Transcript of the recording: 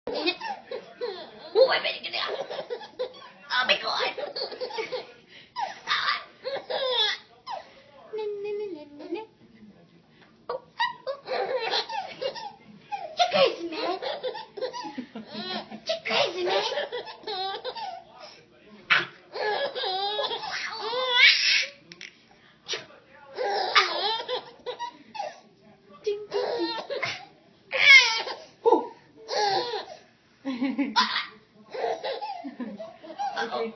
Oh, I better get out. Oh my God. You crazy, man. You crazy, man. Uh-oh.